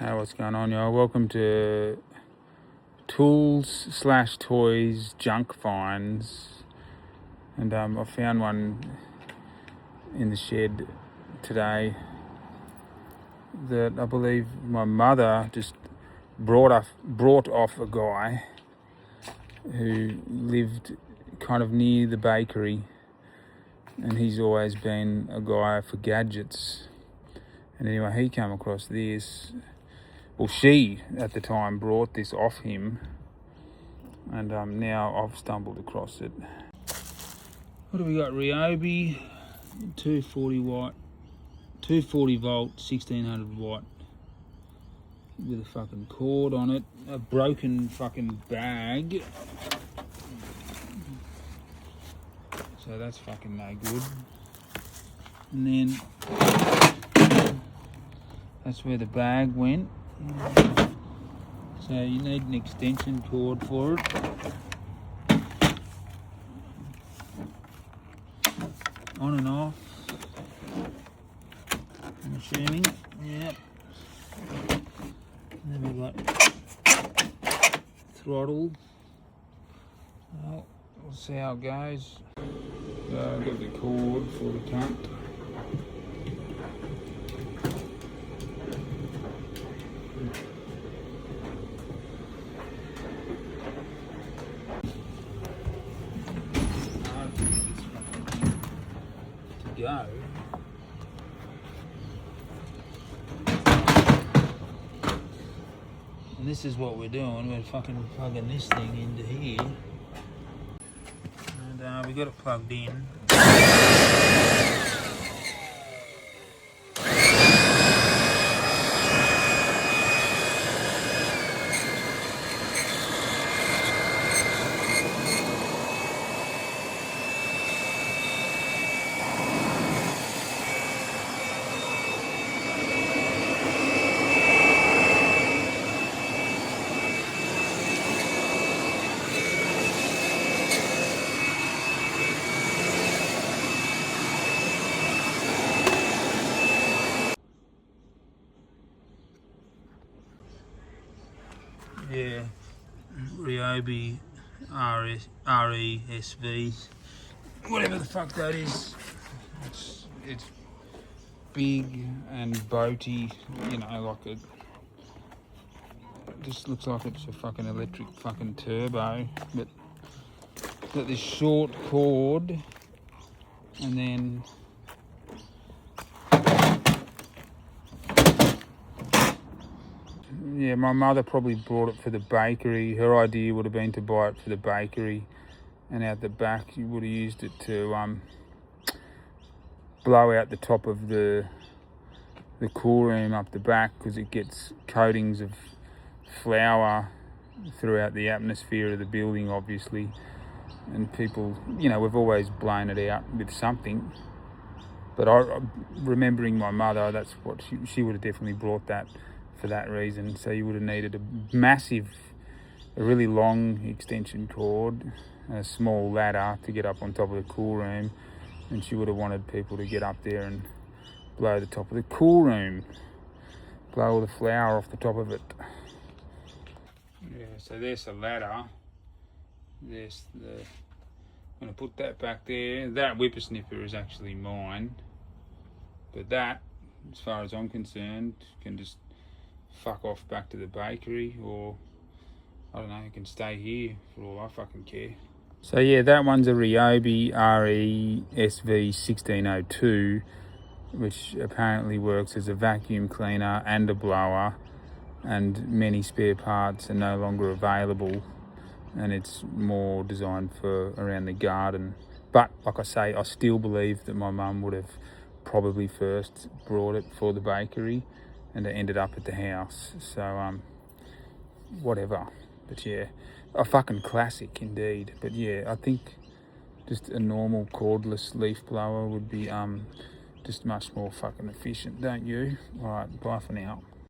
Hey, what's going on, y'all? Welcome to Tools/Toys Junk Finds. And I found one in the shed today that I believe my mother just brought off a guy who lived kind of near the bakery, and he's always been a guy for gadgets. And anyway, he came across this. Well, she at the time brought this off him, and now I've stumbled across it. What do we got? Ryobi 240 volt, 1600 watt with a fucking cord on it, a broken fucking bag. So that's fucking no good. And then that's where the bag went. So you need an extension cord for it. On and off, I'm assuming. Yep. Then we've got throttle. Well, we'll see how it goes. So I've got the cord for the cunt. Go. And this is what we're doing. We're fucking plugging this thing into here, and we got it plugged in. Yeah, Ryobi RESV, whatever the fuck that is. It's big and boaty, you know, like it just looks like it's a fucking electric fucking turbo, but got this short cord, and then yeah, my mother probably brought it for the bakery. Her idea would have been to buy it for the bakery, and out the back you would have used it to blow out the top of the cool room up the back, because it gets coatings of flour throughout the atmosphere of the building, obviously. And people, you know, we've always blown it out with something. But remembering my mother, that's what she would have definitely brought that for that reason. So you would have needed a really long extension cord and a small ladder to get up on top of the cool room, and she would have wanted people to get up there and blow the top of the cool room, blow all the flour off the top of it. Yeah, so there's the ladder. I'm gonna put that back there. That whippersnipper is actually mine, but that, as far as I'm concerned, can just fuck off back to the bakery, or I don't know, it can stay here for all I fucking care. So yeah, that one's a Ryobi RESV 1602, which apparently works as a vacuum cleaner and a blower, and many spare parts are no longer available, and it's more designed for around the garden. But like I say, I still believe that my mum would have probably first brought it for the bakery, and it ended up at the house. So whatever. But yeah, a fucking classic indeed. But yeah, I think just a normal cordless leaf blower would be just much more fucking efficient, don't you? All right, bye for now.